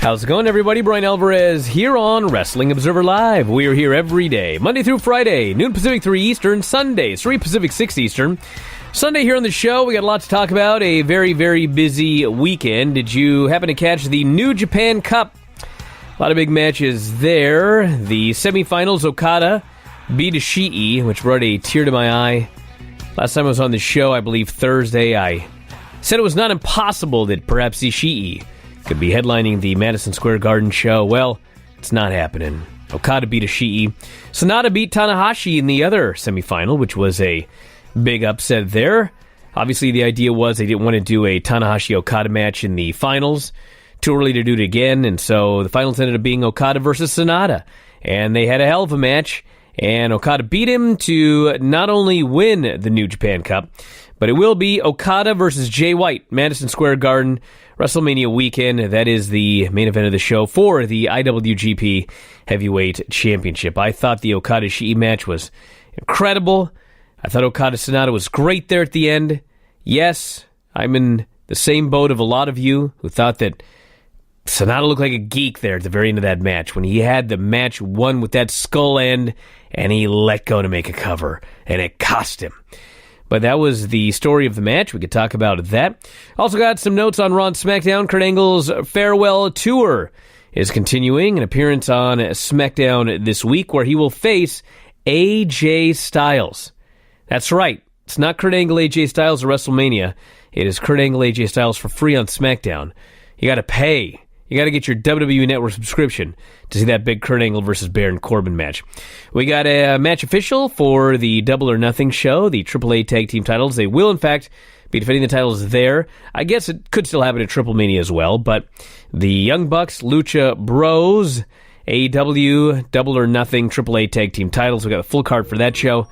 How's it going, everybody? Bryan Alvarez here on Wrestling Observer Live. We are here every day, Monday through Friday, noon Pacific, 3 Eastern, Sundays, 3 Pacific, 6 Eastern. Sunday here on the show, we got a lot to talk about, a very, very busy weekend. Did you happen to catch the New Japan Cup? A lot of big matches there. The semifinals, Okada beat Ishii, which brought a tear to my eye. Last time I was on the show, I believe Thursday, I said it was not impossible that perhaps Ishii could be headlining the Madison Square Garden show. Well, it's not happening. Okada beat Ishii. Sanada beat Tanahashi in the other semifinal, which was a big upset there. Obviously, the idea was they didn't want to do a Tanahashi-Okada match in the finals. Too early to do it again, and so the finals ended up being Okada versus Sanada. And they had a hell of a match, and Okada beat him to not only win the New Japan Cup, but it will be Okada versus Jay White, Madison Square Garden, WrestleMania weekend. That is the main event of the show for the IWGP Heavyweight Championship. I thought the Okada-Ishii match was incredible. I thought Okada-Sanada was great there at the end. Yes, I'm in the same boat of a lot of you who thought that Sanada looked like a geek there at the very end of that match when he had the match won with that skull end and he let go to make a cover, and it cost him. But that was the story of the match. We could talk about that. Also got some notes on Raw and SmackDown. Kurt Angle's farewell tour is continuing. An appearance on SmackDown this week where he will face AJ Styles. That's right. It's not Kurt Angle, AJ Styles at WrestleMania. It is Kurt Angle, AJ Styles for free on SmackDown. You got to pay. You got to get your WWE Network subscription to see that big Kurt Angle versus Baron Corbin match. We got a match official for the Double or Nothing show, the AAA Tag Team titles. They will, in fact, be defending the titles there. I guess it could still happen at Triple Mania as well, but the Young Bucks, Lucha Bros, AEW, Double or Nothing, AAA Tag Team titles. We got a full card for that show,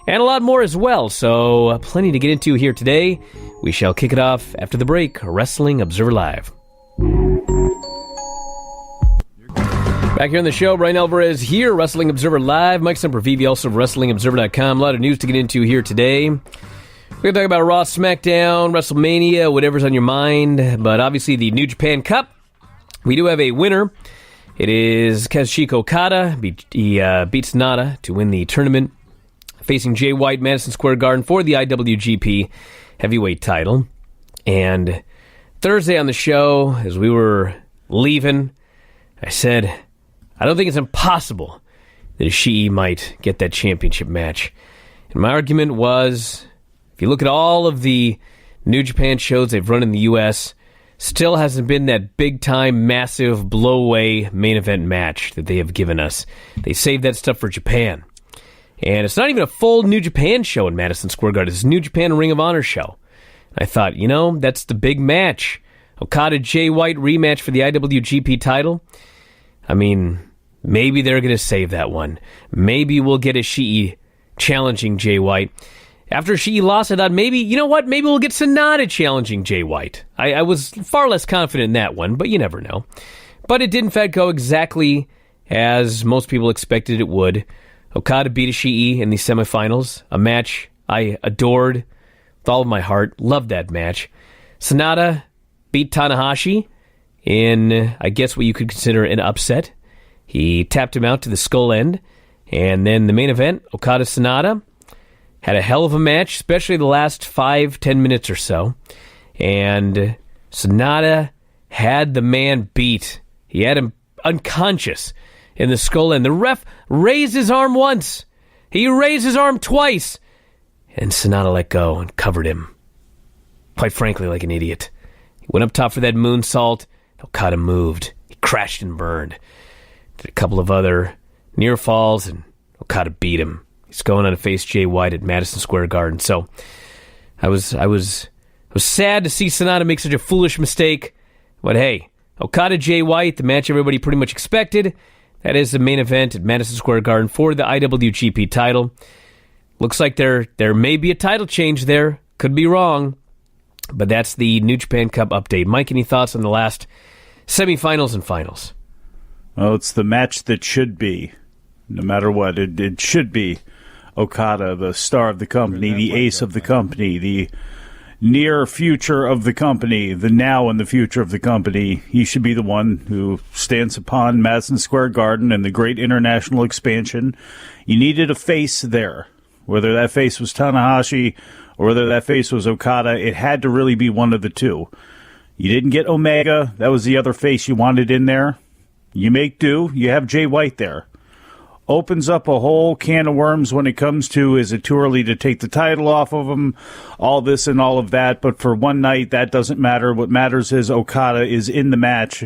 and a lot more as well, so plenty to get into here today. We shall kick it off after the break. Wrestling Observer Live. Back here on the show, Bryan Alvarez here, Wrestling Observer Live. Mike Sempervive, also of WrestlingObserver.com. A lot of news to get into here today. We're going to talk about Raw, SmackDown, WrestleMania, whatever's on your mind. But obviously the New Japan Cup, we do have a winner. It is Kazuchika Okada. He beats Sanada to win the tournament, facing Jay White, Madison Square Garden for the IWGP Heavyweight title. And Thursday on the show, as we were leaving, I said, I don't think it's impossible that Ishii might get that championship match. And my argument was, if you look at all of the New Japan shows they've run in the U.S., still hasn't been that big-time, massive, blow-away main event match that they have given us. They saved that stuff for Japan. And it's not even a full New Japan show in Madison Square Garden. It's a New Japan Ring of Honor show. I thought, that's the big match. Okada Jay White rematch for the IWGP title. I mean, maybe they're going to save that one. Maybe we'll get Ishii challenging Jay White. After Ishii lost, I thought maybe we'll get Sanada challenging Jay White. I was far less confident in that one, but you never know. But it did in fact go exactly as most people expected it would. Okada beat Ishii in the semifinals, a match I adored with all of my heart. Loved that match. Sanada beat Tanahashi in, I guess, what you could consider an upset. He tapped him out to the skull end. And then the main event, Okada-Sanada, had a hell of a match, especially the last 5-10 minutes or so. And Sanada had the man beat. He had him unconscious in the skull end. The ref raised his arm once. He raised his arm twice. And Sanada let go and covered him. Quite frankly, like an idiot. He went up top for that moonsault. Okada moved. He crashed and burned. Did a couple of other near falls, and Okada beat him. He's going on to face Jay White at Madison Square Garden. So I was sad to see Sanada make such a foolish mistake. But hey, Okada Jay White, the match everybody pretty much expected. That is the main event at Madison Square Garden for the IWGP title. Looks like there may be a title change there. Could be wrong. But that's the New Japan Cup update. Mike, any thoughts on the last semifinals and finals? Well, it's the match that should be. No matter what, it should be Okada, the star of the company, the ace of the company, the near future of the company, the now and the future of the company, he should be the one who stands upon Madison Square Garden and the great international expansion. You needed a face there. Whether that face was Tanahashi or whether that face was Okada, it had to really be one of the two. You didn't get Omega. That was the other face you wanted in there. You make do. You have Jay White there. Opens up a whole can of worms when it comes to, is it too early to take the title off of him, all this and all of that. But for one night, that doesn't matter. What matters is Okada is in the match.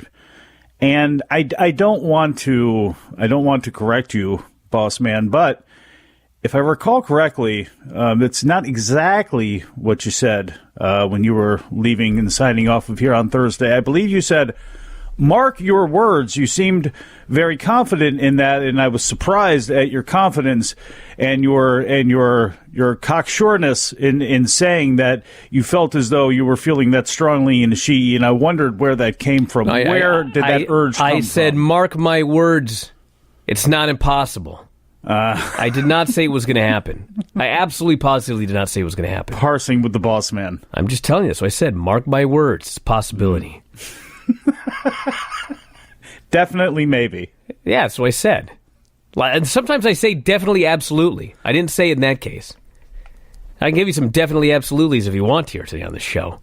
And I don't want to correct you, boss man, but if I recall correctly, it's not exactly what you said when you were leaving and signing off of here on Thursday. I believe you said, mark your words. You seemed very confident in that, and I was surprised at your confidence and your cocksureness in saying that you felt as though you were feeling that strongly in Ishii, and I wondered where that came from. Where did that urge come from? I said, mark my words. It's not impossible. I did not say it was going to happen. I absolutely positively did not say it was going to happen. Parsing with the boss man. I'm just telling you. So I said, mark my words. It's a possibility. Definitely, maybe. Yeah, that's what I said. And sometimes I say definitely, absolutely. I didn't say it in that case. I can give you some definitely, absolutelys if you want here today on the show.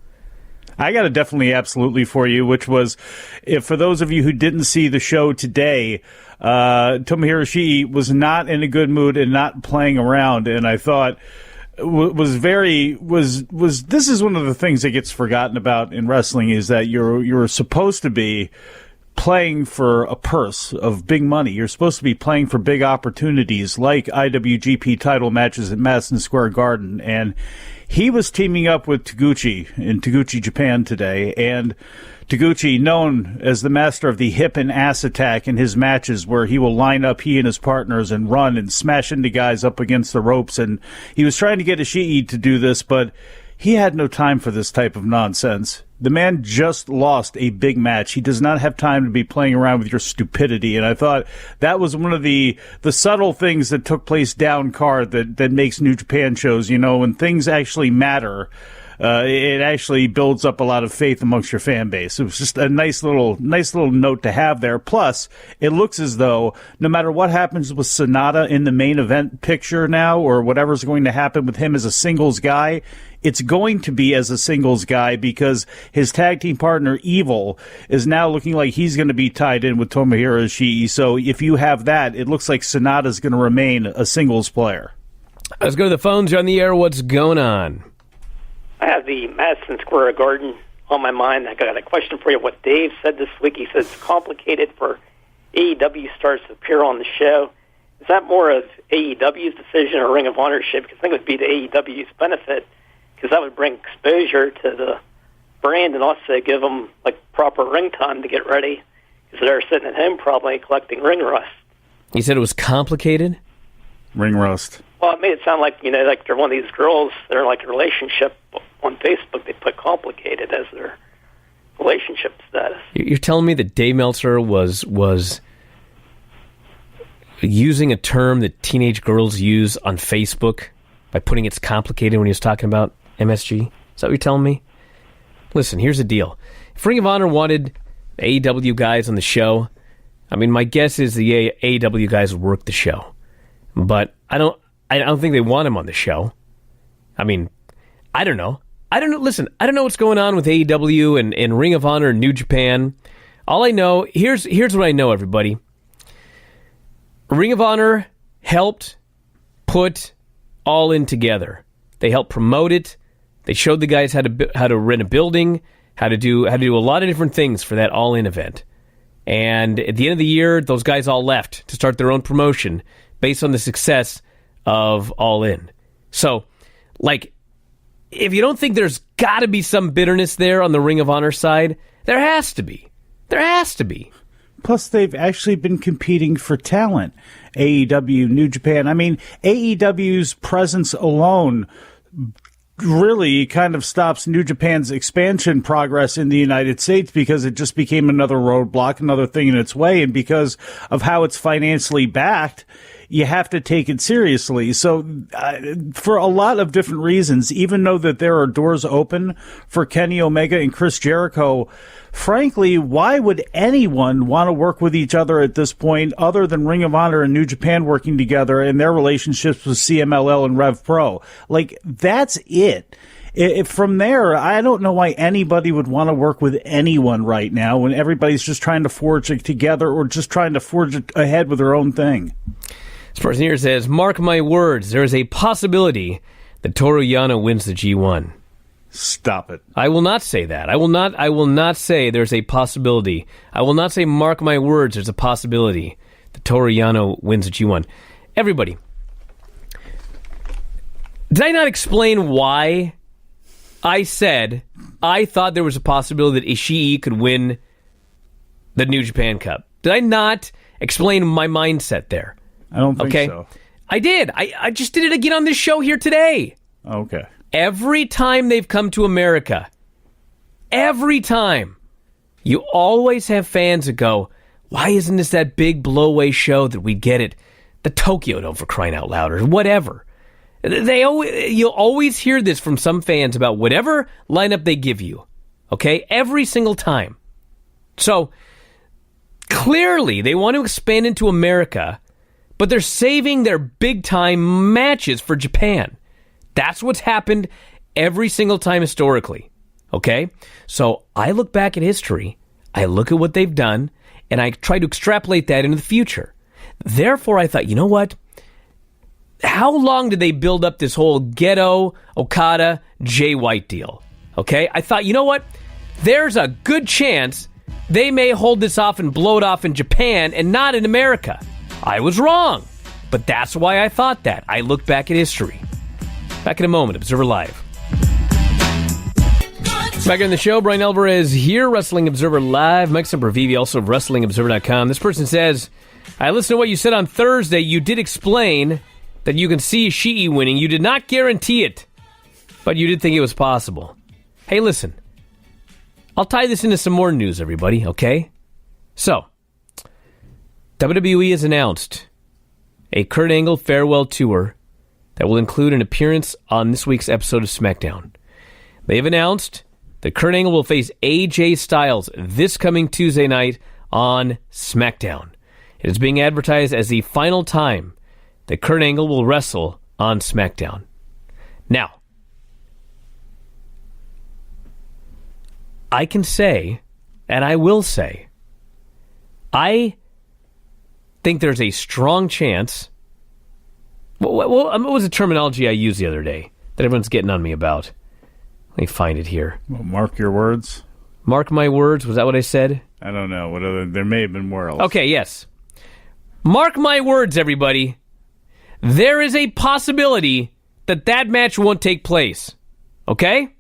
I got a definitely, absolutely for you, which was, if for those of you who didn't see the show today, Tomohiro Ishii was not in a good mood and not playing around, and I thought this is one of the things that gets forgotten about in wrestling, is that you're supposed to be playing for a purse of big money. You're supposed to be playing for big opportunities like IWGP title matches at Madison Square Garden, and he was teaming up with Taguchi in Taguchi, Japan today, and Taguchi, known as the master of the hip and ass attack in his matches, where he will line up he and his partners and run and smash into guys up against the ropes, and he was trying to get Ishii to do this, but he had no time for this type of nonsense. The man just lost a big match. He does not have time to be playing around with your stupidity. And I thought that was one of the subtle things that took place down card that makes New Japan shows. You know, when things actually matter, it actually builds up a lot of faith amongst your fan base. It was just a nice little note to have there. Plus, it looks as though no matter what happens with Sonata in the main event picture now, or whatever's going to happen with him as a singles guy, it's going to be as a singles guy, because his tag team partner, Evil, is now looking like he's going to be tied in with Tomohiro Ishii. So if you have that, it looks like Sonata's going to remain a singles player. Let's go to the phones. You're on the air. What's going on? I have the Madison Square Garden on my mind. I got a question for you. What Dave said this week, he says it's complicated for AEW stars to appear on the show. Is that more of AEW's decision or Ring of Honorship? Because I think it would be to AEW's benefit, because that would bring exposure to the brand and also give them like proper ring time to get ready, because they're sitting at home probably collecting ring rust. You said it was complicated? Ring rust. Well, it made it sound like, you know, like they're one of these girls that are like a relationship on Facebook. They put complicated as their relationship status. You're telling me that Dave Meltzer was using a term that teenage girls use on Facebook by putting it's complicated when he was talking about MSG? Is that what you're telling me? Listen, here's the deal. If Ring of Honor wanted AEW guys on the show, I mean, my guess is the AEW guys would work the show. But I don't think they want him on the show. I mean, I don't know. Listen, I don't know what's going on with AEW and Ring of Honor and New Japan. All I know, here's what I know, everybody. Ring of Honor helped put All In together. They helped promote it. They showed the guys how to rent a building, how to do a lot of different things for that All In event. And at the end of the year, those guys all left to start their own promotion based on the success of All In. So, like, if you don't think there's got to be some bitterness there on the Ring of Honor side, there has to be. There has to be. Plus, they've actually been competing for talent. AEW, New Japan. I mean, AEW's presence alone really kind of stops New Japan's expansion progress in the United States, because it just became another roadblock, another thing in its way. And because of how it's financially backed, you have to take it seriously. So for a lot of different reasons, even though that there are doors open for Kenny Omega and Chris Jericho, frankly, why would anyone want to work with each other at this point other than Ring of Honor and New Japan working together and their relationships with CMLL and Rev Pro? Like, that's it. From there, I don't know why anybody would want to work with anyone right now when everybody's just trying to forge it together or just trying to forge it ahead with their own thing. This person here says, mark my words, there is a possibility that Toru Yano wins the G1. Stop it. I will not say that. I will not say there's a possibility. I will not say mark my words, there's a possibility that Toru Yano wins the G1. Everybody, did I not explain why I said I thought there was a possibility that Ishii could win the New Japan Cup? Did I not explain my mindset there? I don't think so. I did. I just did it again on this show here today. Okay. Every time they've come to America, every time, you always have fans that go, why isn't this that big blowaway show that we get at the Tokyo Dome, for crying out loud, or whatever? You'll always hear this from some fans about whatever lineup they give you, okay? Every single time. So, clearly, they want to expand into America, but they're saving their big-time matches for Japan. That's what's happened every single time historically, okay? So, I look back at history, I look at what they've done, and I try to extrapolate that into the future. Therefore, I thought, you know what? How long did they build up this whole Gedo, Okada, Jay White deal? Okay? I thought, you know what? There's a good chance they may hold this off and blow it off in Japan and not in America. I was wrong. But that's why I thought that. I look back at history. Back in a moment. Observer Live. Back on the show, Bryan Alvarez here, Wrestling Observer Live. Mike Sempervive, also of WrestlingObserver.com. This person says, I listened to what you said on Thursday. You did explain that you can see Ishii winning. You did not guarantee it, but you did think it was possible. Hey, listen. I'll tie this into some more news, everybody, okay? So, WWE has announced a Kurt Angle farewell tour that will include an appearance on this week's episode of SmackDown. They've announced that Kurt Angle will face AJ Styles this coming Tuesday night on SmackDown. It is being advertised as the final time that Kurt Angle will wrestle on SmackDown. Now, I can say, and I will say, I think there's a strong chance. What was the terminology I used the other day that everyone's getting on me about? Let me find it here. Well, mark your words. Mark my words. Was that what I said? I don't know. What other? There may have been more else. Okay, yes. Mark my words, everybody. There is a possibility that match won't take place. Okay?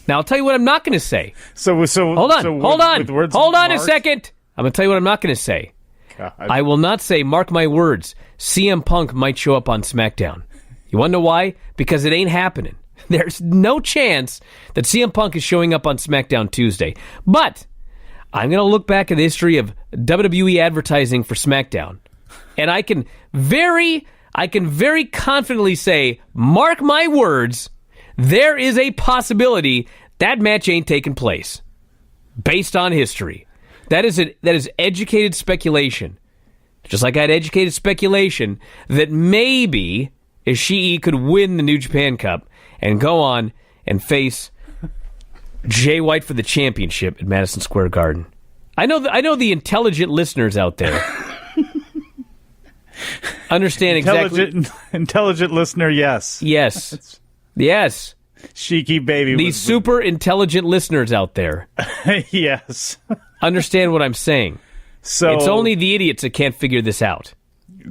Now, I'll tell you what I'm not going to say. So hold on. With words hold on marked? A second. I'm going to tell you what I'm not going to say. God. I will not say, mark my words, CM Punk might show up on SmackDown. You want to know why? Because it ain't happening. There's no chance that CM Punk is showing up on SmackDown Tuesday. But I'm going to look back at the history of WWE advertising for SmackDown. And I can very confidently say, mark my words, there is a possibility that match ain't taking place. Based on history. That is educated speculation. Just like I had educated speculation that maybe Ishii could win the New Japan Cup and go on and face Jay White for the championship at Madison Square Garden. I know the intelligent listeners out there understand exactly. Intelligent listener, yes. Yes. Yes. Cheeky baby. These super intelligent listeners out there. Yes. Understand what I'm saying. So it's only the idiots that can't figure this out.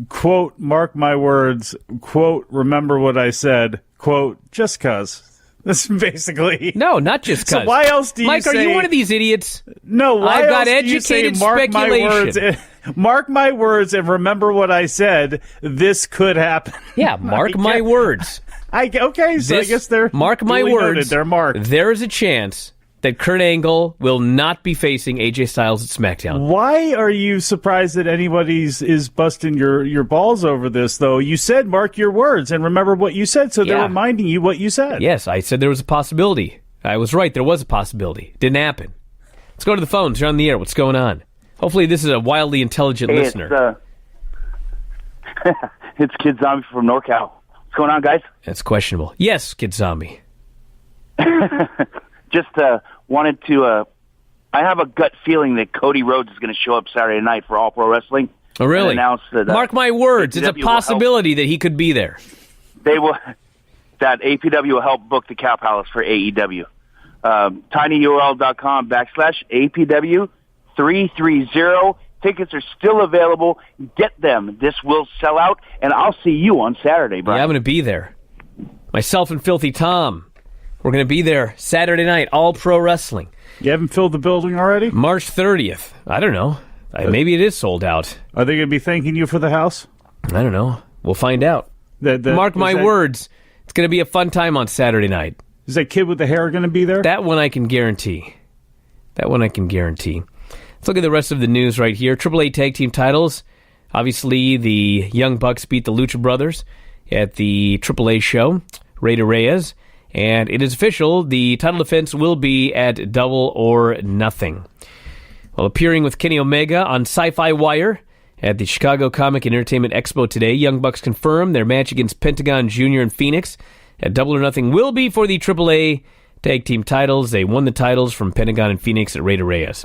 Quote, mark my words, quote, remember what I said, quote, just cuz. This is basically... No, not just cuz. So why else do you Mike, say... are you one of these idiots? No, why I've got else do you educated say, mark speculation. Mark my words and remember what I said, this could happen. Yeah, mark my words. Okay, so I guess they're... Mark my duly words. noted, they're marked. There is a chance that Kurt Angle will not be facing AJ Styles at SmackDown. Why are you surprised that anybody's is busting your balls over this, though? You said mark your words and remember what you said, so they're reminding you what you said. Yes, I said there was a possibility. I was right. There was a possibility. Didn't happen. Let's go to the phones. You're on the air. What's going on? Hopefully this is a wildly intelligent listener. It's Kid Zombie from NorCal. What's going on, guys? That's questionable. Yes, Kid Zombie. Just wanted to... I have a gut feeling that Cody Rhodes is going to show up Saturday night for All Pro Wrestling. Oh, really? Announce that, mark my words. It's a possibility that he could be there. They will... That APW will help book the Cow Palace for AEW. tinyurl.com/APW330. Tickets are still available. Get them. This will sell out, and I'll see you on Saturday, Bryan. Yeah, I'm going to be there. Myself and Filthy Tom. We're going to be there Saturday night, All Pro Wrestling. You haven't filled the building already? March 30th. I don't know. Maybe it is sold out. Are they going to be thanking you for the house? I don't know. We'll find out. Mark my words. It's going to be a fun time on Saturday night. Is that kid with the hair going to be there? That one I can guarantee. Let's look at the rest of the news right here. AAA Tag Team titles. Obviously, the Young Bucks beat the Lucha Brothers at the AAA show, Rey Reyes. And it is official, the title defense will be at Double or Nothing. Well, appearing with Kenny Omega on Sci-Fi Wire at the Chicago Comic and Entertainment Expo today, Young Bucks confirmed their match against Pentagon Jr. in Phoenix at Double or Nothing will be for the AAA Tag Team titles. They won the titles from Pentagon and Phoenix at Rey Reyes.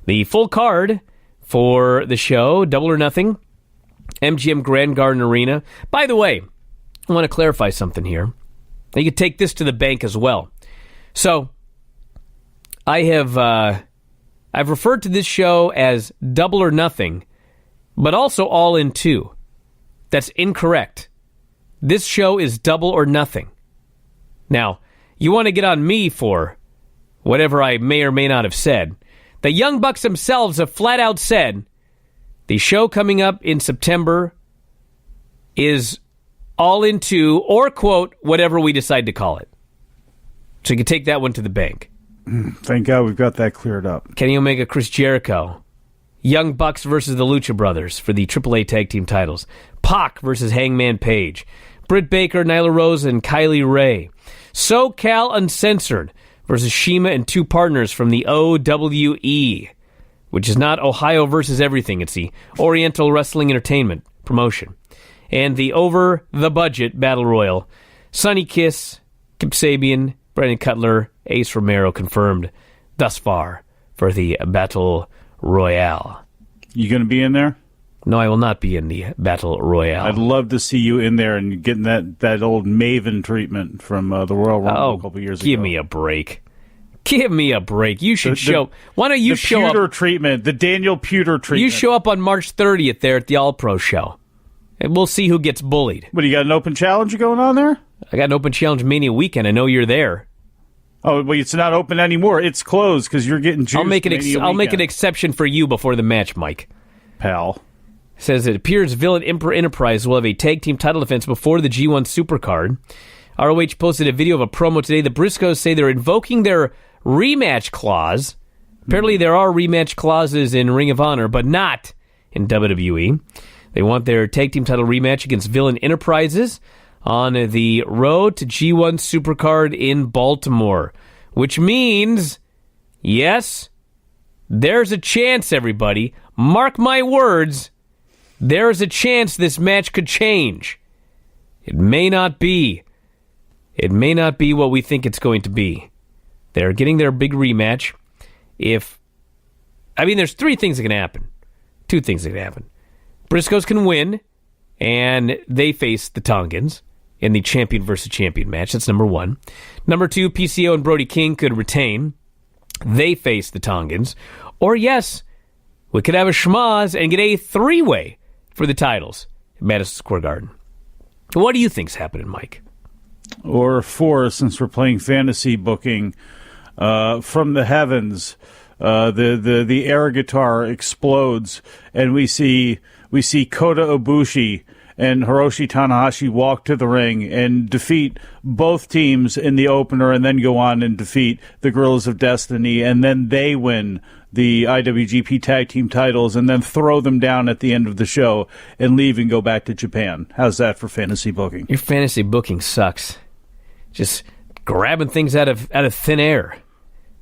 The full card for the show, Double or Nothing, MGM Grand Garden Arena. By the way, I want to clarify something here. You could take this to the bank as well. So, I've referred to this show as Double or Nothing, but also All in Two. That's incorrect. This show is Double or Nothing. Now, you want to get on me for whatever I may or may not have said. The Young Bucks themselves have flat out said the show coming up in September is All in Two, or quote, whatever we decide to call it. So you can take that one to the bank. Thank God we've got that cleared up. Kenny Omega, Chris Jericho. Young Bucks versus the Lucha Brothers for the AAA Tag Team titles. Pac versus Hangman Page. Britt Baker, Nyla Rose, and Kylie Ray. SoCal Uncensored versus Shima and two partners from the OWE, which is not Ohio versus everything. It's the Oriental Wrestling Entertainment promotion. And the Over the Budget Battle Royal. Sonny Kiss, Kip Sabian, Brandon Cutler, Ace Romero confirmed thus far for the Battle Royale. You going to be in there? No, I will not be in the Battle Royale. I'd love to see you in there and getting that old Maven treatment from the Royal Rumble a couple years ago. Give me a break. Give me a break. You should show... Why don't you show up... The Pewter treatment. The Daniel Pewter treatment. You show up on March 30th there at the All-Pro show. And we'll see who gets bullied. What, you got an open challenge going on there? I got an open challenge Mania weekend. I know you're there. Oh, well, it's not open anymore. It's closed because you're getting juiced. I'll make an exception for you before the match, Mike. Pal. Says it appears Villain Emperor Enterprise will have a tag team title defense before the G1 Supercard. ROH posted a video of a promo today. The Briscoes say they're invoking their rematch clause. Apparently there are rematch clauses in Ring of Honor, but not in WWE. They want their tag team title rematch against Villain Enterprises on the road to G1 Supercard in Baltimore. Which means, yes, there's a chance, everybody. Mark my words, there's a chance this match could change. It may not be. It may not be what we think it's going to be. They're getting their big rematch. There's three things that can happen. Two things that can happen. Briscoes can win, and they face the Tongans in the champion versus champion match. That's number one. Number two, PCO and Brody King could retain. They face the Tongans. Or yes, we could have a schmaz and get a three-way for the titles at Madison Square Garden. What do you think's happening, Mike? Or four, since we're playing fantasy booking, from the heavens, the air guitar explodes, and we see Kota Ibushi and Hiroshi Tanahashi walk to the ring and defeat both teams in the opener and then go on and defeat the Guerrillas of Destiny, and then they win the IWGP Tag Team titles and then throw them down at the end of the show and leave and go back to Japan. How's that for fantasy booking? Your fantasy booking sucks. Just grabbing things out of thin air.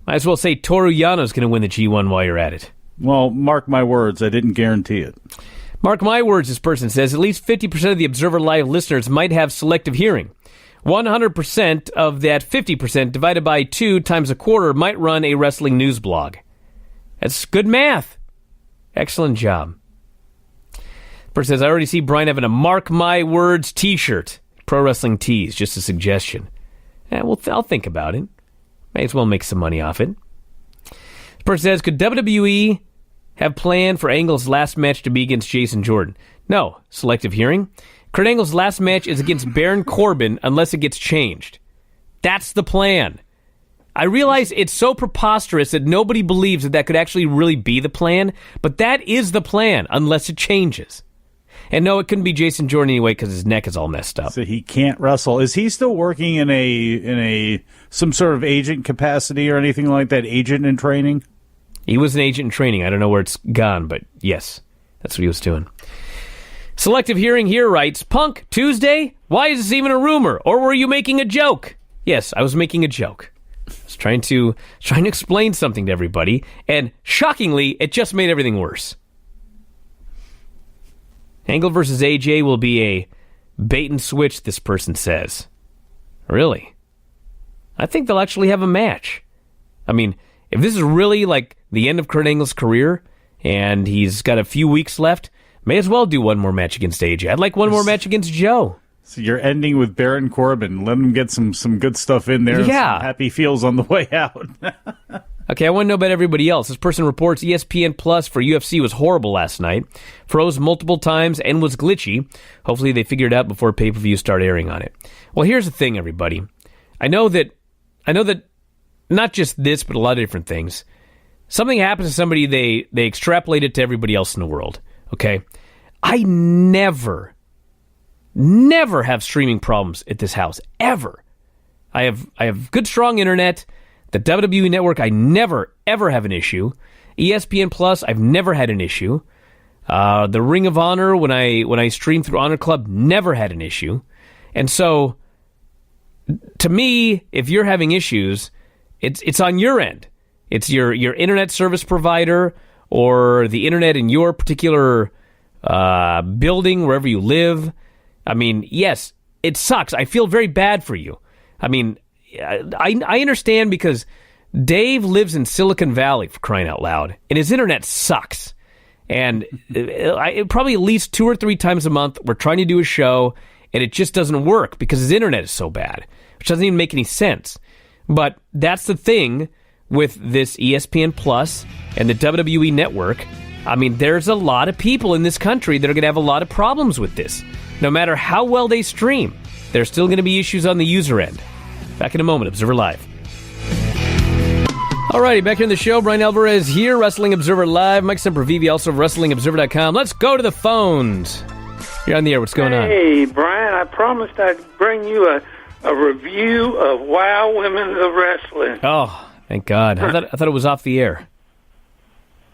Might as well say Toru Yano's going to win the G1 while you're at it. Well, mark my words, I didn't guarantee it. Mark my words, this person says, at least 50% of the Observer Live listeners might have selective hearing. 100% of that 50% divided by 2 times a quarter might run a wrestling news blog. That's good math. Excellent job. The person says, I already see Bryan having a Mark My Words t-shirt. Pro Wrestling Tees, just a suggestion. Well, I'll think about it. May as well make some money off it. The person says, could WWE have planned for Angle's last match to be against Jason Jordan? No. Selective hearing? Kurt Angle's last match is against Baron Corbin unless it gets changed. That's the plan. I realize it's so preposterous that nobody believes that could actually really be the plan, but that is the plan unless it changes. And no, it couldn't be Jason Jordan anyway because his neck is all messed up. So he can't wrestle. Is he still working in some sort of agent capacity or anything like that? Agent in training? He was an agent in training. I don't know where it's gone, but yes, that's what he was doing. Selective Hearing here writes, Punk, Tuesday? Why is this even a rumor? Or were you making a joke? Yes, I was making a joke. I was trying to explain something to everybody, and shockingly, it just made everything worse. Angle versus AJ will be a bait and switch, this person says. Really? I think they'll actually have a match. I mean, if this is really like the end of Kurt Angle's career, and he's got a few weeks left, may as well do one more match against AJ. I'd like one more match against Joe. So you're ending with Baron Corbin. Let him get some good stuff in there. Yeah. Some happy feels on the way out. Okay, I want to know about everybody else. This person reports ESPN Plus for UFC was horrible last night. Froze multiple times and was glitchy. Hopefully they figure it out before pay-per-views start airing on it. Well, here's the thing, everybody. I know that not just this, but a lot of different things. Something happens to somebody, they extrapolate it to everybody else in the world. Okay? I never have streaming problems at this house. Ever. I have good, strong internet. The WWE Network, I never, ever have an issue. ESPN Plus, I've never had an issue. The Ring of Honor, when I stream through Honor Club, never had an issue. And so, to me, if you're having issues, it's on your end. It's your internet service provider or the internet in your particular building, wherever you live. I mean, yes, it sucks. I feel very bad for you. I mean, I understand because Dave lives in Silicon Valley, for crying out loud, and his internet sucks. And probably at least 2 or 3 times a month, we're trying to do a show, and it just doesn't work because his internet is so bad, which doesn't even make any sense. But that's the thing with this ESPN Plus and the WWE Network. I mean, there's a lot of people in this country that are going to have a lot of problems with this. No matter how well they stream, there's still going to be issues on the user end. Back in a moment, Observer Live. Alrighty, back here in the show. Bryan Alvarez here, Wrestling Observer Live. Mike Sempervive, also of WrestlingObserver.com. Let's go to the phones. You're on the air. What's going on? Hey, Bryan, I promised I'd bring you a review of Wow Women of Wrestling. Oh, thank God. I thought it was off the air.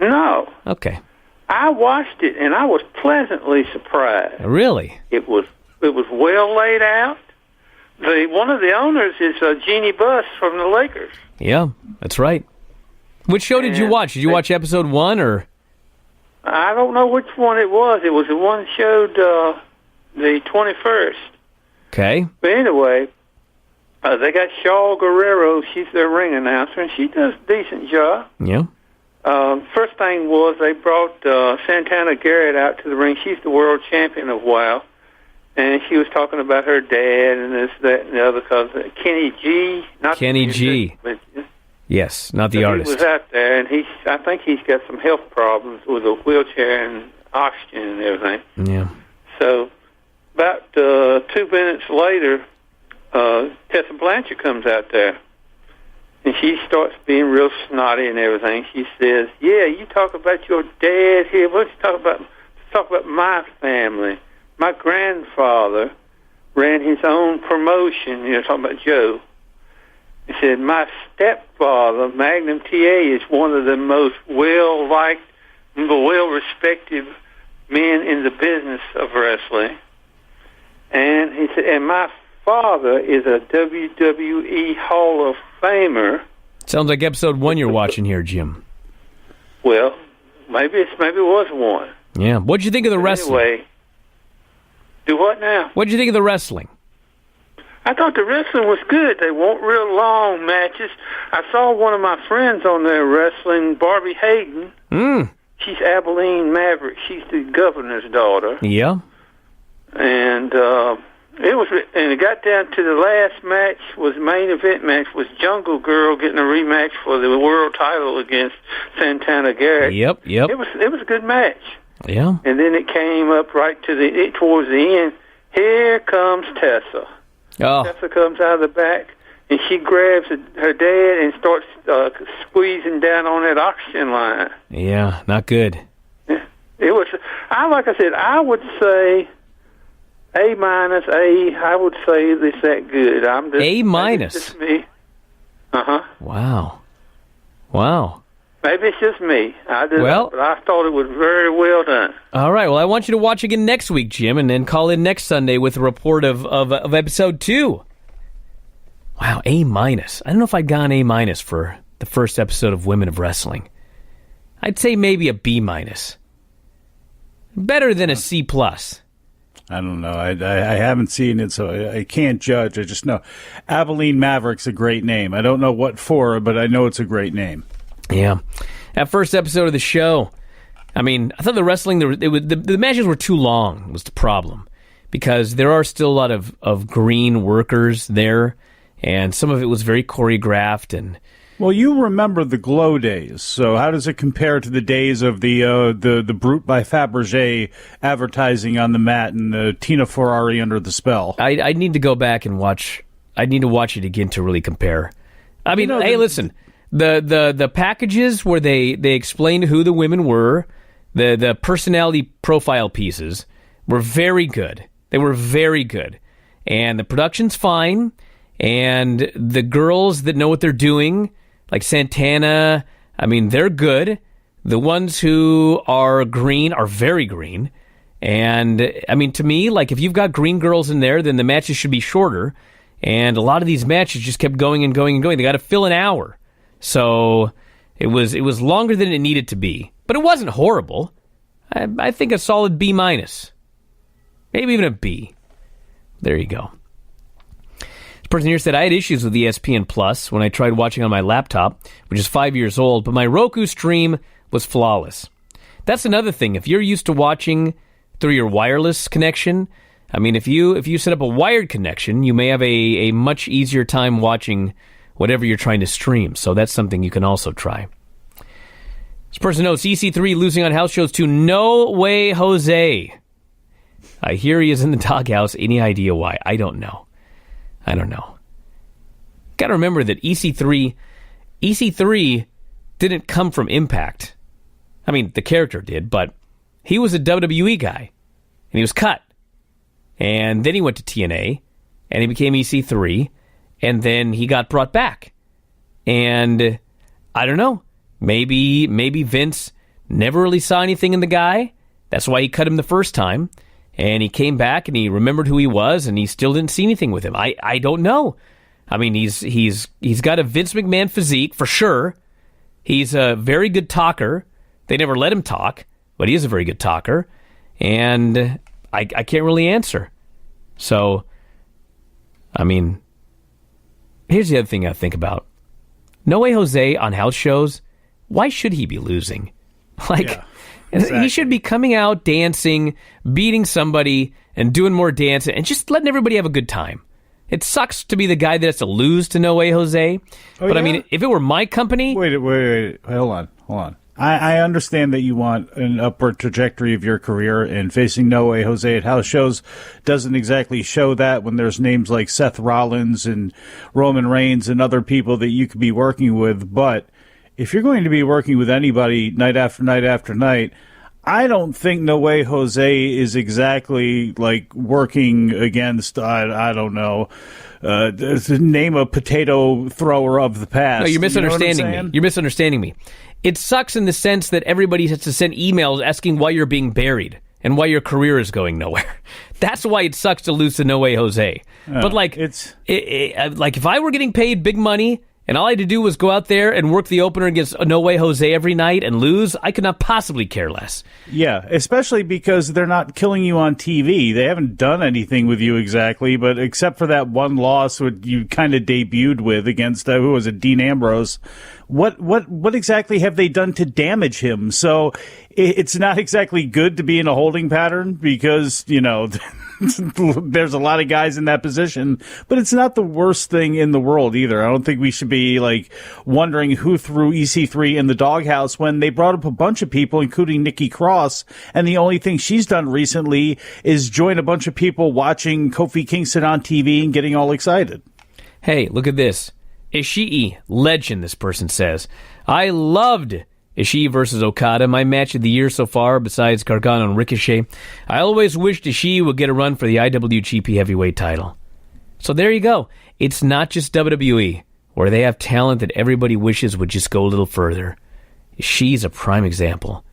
No. Okay. I watched it, and I was pleasantly surprised. Really? It was well laid out. One of the owners is Jeannie Buss from the Lakers. Yeah, that's right. Which show did you watch? Did you watch episode 1 or? I don't know which one it was. It was the one showed the 21st. Okay. But anyway, they got Shaw Guerrero. She's their ring announcer, and she does a decent job. Yeah. First thing was they brought Santana Garrett out to the ring. She's the world champion of WoW. And she was talking about her dad and this, that, and the other. Because Kenny G. Kenny G. But, yes, not the artist. He was out there, and I think he's got some health problems with a wheelchair and oxygen and everything. Yeah. So about 2 minutes later, Tessa Blanchard comes out there. And she starts being real snotty and everything. She says, "Yeah, you talk about your dad here. Why don't you talk about my family? my grandfather ran his own promotion, talking about Joe. He said, my stepfather, Magnum TA, is one of the most well-liked, well-respected men in the business of wrestling. And he said, and my father is a WWE Hall of Famer. Sounds like episode 1 you're watching here, Jim. Well, maybe it was one. Yeah. What'd you think of the wrestling? Anyway, do what now? What'd you think of the wrestling? I thought the wrestling was good. They weren't real long matches. I saw one of my friends on there wrestling, Barbie Hayden. She's Abilene Maverick. She's the governor's daughter. Yeah. And it got down to the last match, was main event match, was Jungle Girl getting a rematch for the world title against Santana Garrett. Yep. It was a good match. Yeah. And then it came up right to towards the end. Here comes Tessa. Oh. Tessa comes out of the back, and she grabs her dad and starts squeezing down on that oxygen line. Yeah, not good. It was, like I said, I would say A-, I would say it's that good. A-? Just me. Wow. Maybe it's just me. Well, but I thought it was very well done. All right. Well, I want you to watch again next week, Jim, and then call in next Sunday with a report of episode 2. Wow, A-. I don't know if I'd gone A- for the first episode of Women of Wrestling. I'd say maybe a B-. Better than a C+. I don't know. I haven't seen it, so I can't judge. I just know Abilene Maverick's a great name. I don't know what for, but I know it's a great name. Yeah. That first episode of the show, I mean, I thought the wrestling, the matches were too long was the problem. Because there are still a lot of green workers there, and some of it was very choreographed. And well, you remember the Glow days, so how does it compare to the days of the Brute by Fabergé advertising on the mat and the Tina Ferrari under the spell? I need to go back and watch. I need to watch it again to really compare. I mean, hey, listen. The packages where they explained who the women were, the personality profile pieces were very good. They were very good. And the production's fine. And the girls that know what they're doing, like Santana, I mean, they're good. The ones who are green are very green. And, I mean, to me, like, if you've got green girls in there, then the matches should be shorter. And a lot of these matches just kept going and going and going. They got to fill an hour. So it was longer than it needed to be. But it wasn't horrible. I think a solid B-. Maybe even a B. There you go. This person here said, I had issues with ESPN Plus when I tried watching on my laptop, which is 5 years old, but my Roku stream was flawless. That's another thing. If you're used to watching through your wireless connection, I mean, if you set up a wired connection, you may have a much easier time watching whatever you're trying to stream. So that's something you can also try. This person notes EC3 losing on house shows to No Way Jose. I hear he is in the doghouse. Any idea why? I don't know. Got to remember that EC3 didn't come from Impact. I mean, the character did, but he was a WWE guy, and he was cut. And then he went to TNA, and he became EC3, and then he got brought back. And I don't know. Maybe Vince never really saw anything in the guy. That's why he cut him the first time. And he came back and he remembered who he was, and he still didn't see anything with him. I don't know. I mean, he's got a Vince McMahon physique for sure. He's a very good talker. They never let him talk, but he is a very good talker. And I can't really answer. So, I mean, here's the other thing I think about. No Way Jose on house shows, why should he be losing? Like, exactly. He should be coming out, dancing, beating somebody, and doing more dancing, and just letting everybody have a good time. It sucks to be the guy that has to lose to No Way Jose. But, I mean, if it were my company... Wait. Hold on. I understand that you want an upward trajectory of your career, and facing No Way Jose at house shows doesn't exactly show that when there's names like Seth Rollins and Roman Reigns and other people that you could be working with. But if you're going to be working with anybody night after night after night, I don't think No Way Jose is exactly like working against, I don't know, name a potato thrower of the past. No, you're misunderstanding You know me. You're misunderstanding me. It sucks in the sense that everybody has to send emails asking why you're being buried and why your career is going nowhere. That's why it sucks to lose to No Way Jose. But like if I were getting paid big money and all I had to do was go out there and work the opener against No Way Jose every night and lose, I could not possibly care less. Yeah, especially because they're not killing you on TV. They haven't done anything with you exactly, but except for that one loss what you kind of debuted with against, who was it, Dean Ambrose. What exactly have they done to damage him? So it's not exactly good to be in a holding pattern because, there's a lot of guys in that position, but it's not the worst thing in the world either. I don't think we should be like wondering who threw EC3 in the doghouse when they brought up a bunch of people, including Nikki Cross, and the only thing she's done recently is join a bunch of people watching Kofi Kingston on TV and getting all excited. Hey, look at this. Ishii, legend, this person says. I loved Ishii versus Okada, my match of the year so far, besides Gargano and Ricochet. I always wished Ishii would get a run for the IWGP Heavyweight title. So there you go. It's not just WWE, where they have talent that everybody wishes would just go a little further. Ishii's a prime example.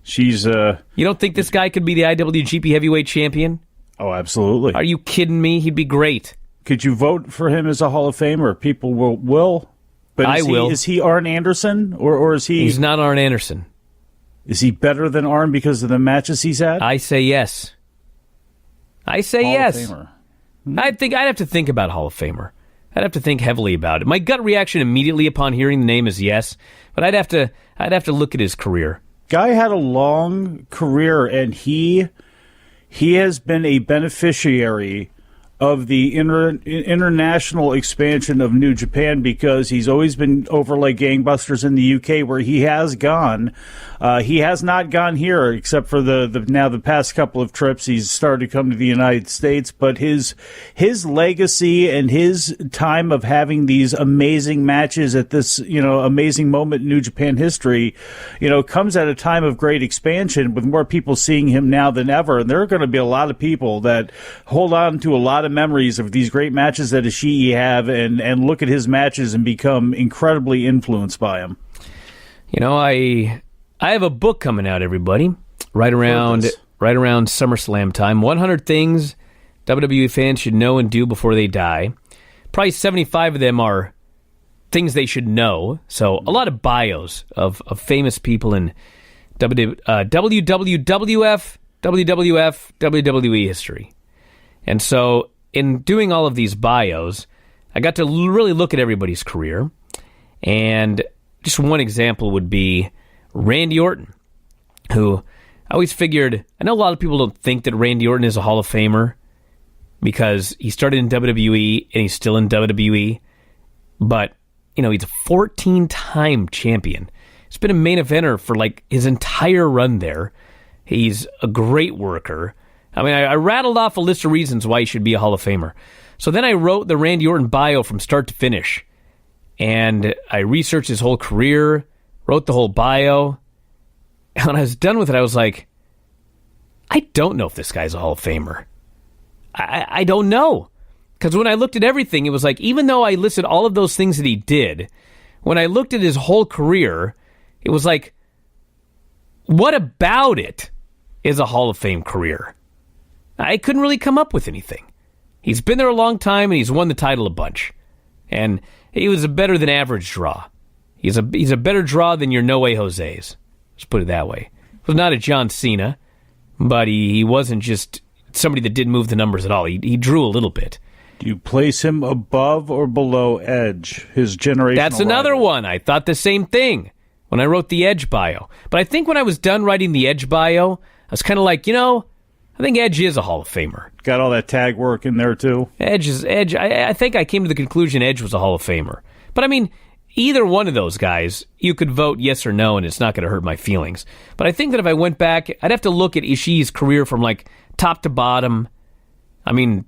She's, You don't think this guy could be the IWGP Heavyweight Champion? Oh, absolutely. Are you kidding me? He'd be great. Could you vote for him as a Hall of Famer? People will. But I will. Is he Arn Anderson, or is he? He's not Arn Anderson. Is he better than Arn because of the matches he's had? I say yes. I say Hall yes. of Famer. I think I'd have to think about Hall of Famer. I'd have to think heavily about it. My gut reaction immediately upon hearing the name is yes, but I'd have to look at his career. Guy had a long career, and he has been a beneficiary of the international expansion of New Japan because he's always been over like gangbusters in the UK where he has gone. He has not gone here except for the past couple of trips. He's started to come to the United States, but his legacy and his time of having these amazing matches at this, amazing moment in New Japan history, comes at a time of great expansion with more people seeing him now than ever. And there are going to be a lot of people that hold on to a lot of memories of these great matches that Ishii have and look at his matches and become incredibly influenced by him. I have a book coming out, everybody, right around SummerSlam time. 100 things WWE fans should know and do before they die. Probably 75 of them are things they should know. So a lot of bios of famous people in WWF, WWE history. And so in doing all of these bios, I got to really look at everybody's career. And just one example would be Randy Orton, who I always figured, I know a lot of people don't think that Randy Orton is a Hall of Famer because he started in WWE and he's still in WWE. But, he's a 14-time champion. He's been a main eventer for like his entire run there. He's a great worker. I mean, I rattled off a list of reasons why he should be a Hall of Famer. So then I wrote the Randy Orton bio from start to finish. And I researched his whole career, wrote the whole bio. And when I was done with it, I was like, I don't know if this guy's a Hall of Famer. I don't know. Because when I looked at everything, it was like, even though I listed all of those things that he did, when I looked at his whole career, it was like, what about it is a Hall of Fame career? I couldn't really come up with anything. He's been there a long time, and he's won the title a bunch. And he was a better than average draw. He's a better draw than your No Way Jose's. Let's put it that way. He was not a John Cena, but he wasn't just somebody that didn't move the numbers at all. He drew a little bit. Do you place him above or below Edge, his generational That's another rival? one. I thought the same thing when I wrote the Edge bio. But I think when I was done writing the Edge bio, I was kind of like, I think Edge is a Hall of Famer. Got all that tag work in there, too? Edge. I think I came to the conclusion Edge was a Hall of Famer. But, I mean, either one of those guys, you could vote yes or no, and it's not going to hurt my feelings. But I think that if I went back, I'd have to look at Ishii's career from, like, top to bottom. I mean,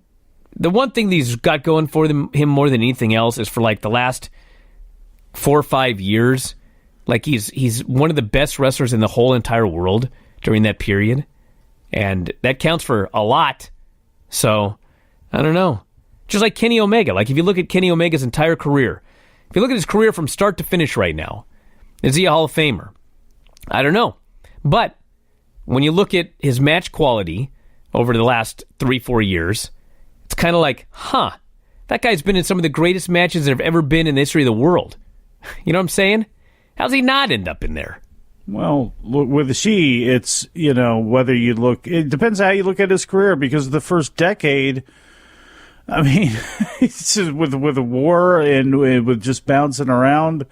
the one thing that he's got going for him more than anything else is for, like, the last 4 or 5 years. Like, he's one of the best wrestlers in the whole entire world. during that period, and that counts for a lot. So, I don't know. Just like Kenny Omega. Like, if you look at Kenny Omega's entire career, if you look at his career from start to finish right now, is he a Hall of Famer? I don't know. But when you look at his match quality over the last 3-4 years, it's kind of like, that guy's been in some of the greatest matches that have ever been in the history of the world. You know what I'm saying? How's he not end up in there? Well, with Ishii, it's, whether you look, it depends how you look at his career, because the first decade, I mean, it's just with a war and with just bouncing around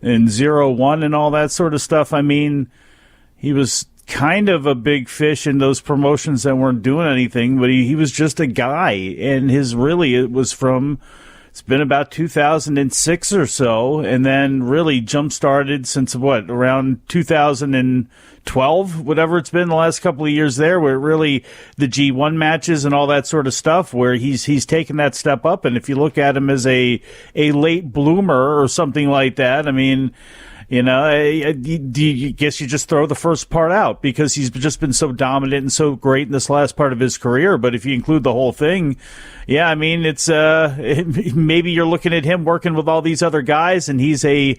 and 0-1 and all that sort of stuff. I mean, he was kind of a big fish in those promotions that weren't doing anything, but he was just a guy. And it's been about 2006 or so, and then really jump-started since, around 2012, whatever it's been the last couple of years there, where really the G1 matches and all that sort of stuff, where he's taken that step up. And if you look at him as a late bloomer or something like that, I mean, I guess you just throw the first part out because he's just been so dominant and so great in this last part of his career. But if you include the whole thing, yeah, I mean, it's maybe you're looking at him working with all these other guys, and he's a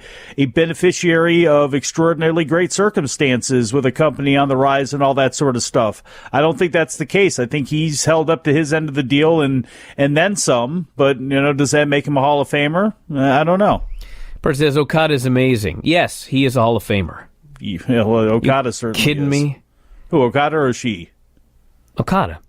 beneficiary of extraordinarily great circumstances with a company on the rise and all that sort of stuff. I don't think that's the case. I think he's held up to his end of the deal and then some. But does that make him a Hall of Famer? I don't know. Person says Okada is amazing. Yes, he is a Hall of Famer. Yeah, well, Okada certainly kidding is. Me? Who, Okada or Ishii? Okada.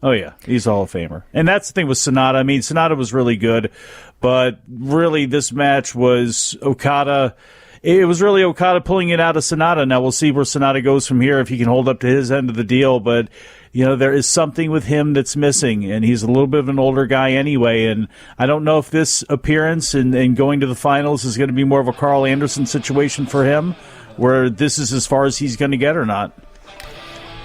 Oh, yeah, he's a Hall of Famer. And that's the thing with Sonata. I mean, Sonata was really good, but really this match was Okada. It was really Okada pulling it out of Sonata. Now we'll see where Sonata goes from here, if he can hold up to his end of the deal. But, there is something with him that's missing, and he's a little bit of an older guy anyway. And I don't know if this appearance and going to the finals is going to be more of a Carl Anderson situation for him, where this is as far as he's going to get or not.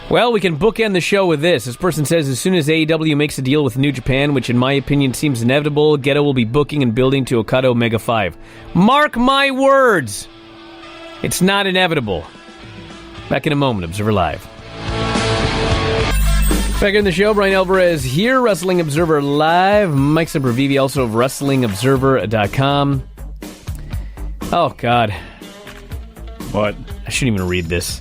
Well, we can bookend the show with this. This person says, as soon as AEW makes a deal with New Japan, which in my opinion seems inevitable, Gedo will be booking and building to Okada Omega 5. Mark my words! It's not inevitable. Back in a moment, Observer Live. Back in the show, Bryan Alvarez here, Wrestling Observer Live. Mike Sempervive, also of WrestlingObserver.com. Oh, God. What? I shouldn't even read this.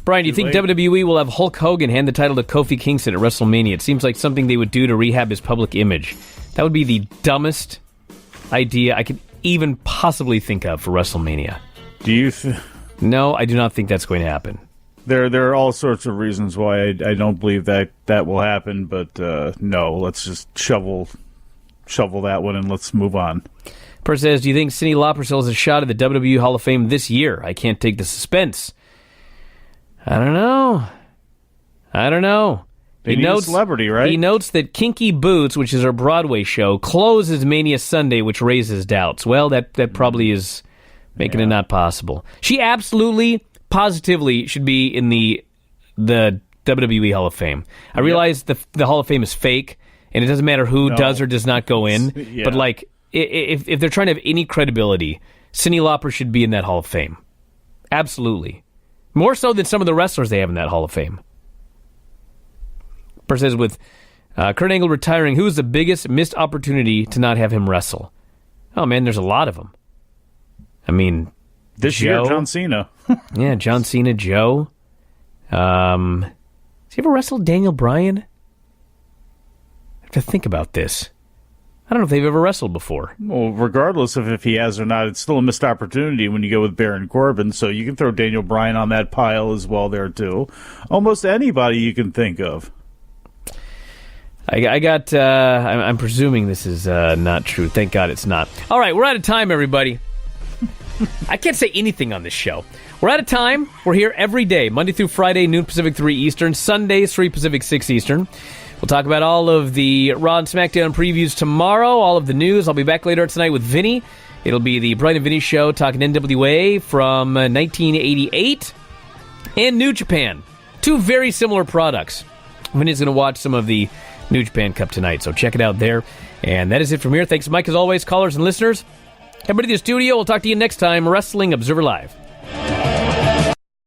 Bryan, do you think WWE will have Hulk Hogan hand the title to Kofi Kingston at WrestleMania? It seems like something they would do to rehab his public image. That would be the dumbest idea I could even possibly think of for WrestleMania. Do you? No, I do not think that's going to happen. There are all sorts of reasons why I don't believe that will happen, but no, let's just shovel that one and let's move on. Person says, do you think Cyndi Lauper still has a shot at the WWE Hall of Fame this year? I can't take the suspense. I don't know. They need a celebrity, right? He notes that Kinky Boots, which is our Broadway show, closes Mania Sunday, which raises doubts. Well, that probably is making it not possible. She absolutely, positively should be in the WWE Hall of Fame. I realize the Hall of Fame is fake, and it doesn't matter who does or does not go in. Yeah. But like, if they're trying to have any credibility, Cyndi Lauper should be in that Hall of Fame. Absolutely. More so than some of the wrestlers they have in that Hall of Fame. Person says, with Kurt Angle retiring, who is the biggest missed opportunity to not have him wrestle? Oh, man, there's a lot of them. I mean, this year, John Cena. Yeah, John Cena, Joe. Has he ever wrestled Daniel Bryan? I have to think about this. I don't know if they've ever wrestled before. Well, regardless of if he has or not, it's still a missed opportunity when you go with Baron Corbin, so you can throw Daniel Bryan on that pile as well there, too. Almost anybody you can think of. I'm presuming this is not true. Thank God it's not. All right, we're out of time, everybody. I can't say anything on this show. We're out of time. We're here every day, Monday through Friday, noon Pacific, 3 Eastern. Sundays, 3 Pacific, 6 Eastern. We'll talk about all of the Raw and SmackDown previews tomorrow, all of the news. I'll be back later tonight with Vinny. It'll be the Bryan and Vinny Show talking NWA from 1988 and New Japan. Two very similar products. Vinny's going to watch some of the New Japan Cup tonight, so check it out there. And that is it from here. Thanks, Mike, as always, callers and listeners. Everybody in the studio, we'll talk to you next time. Wrestling Observer Live.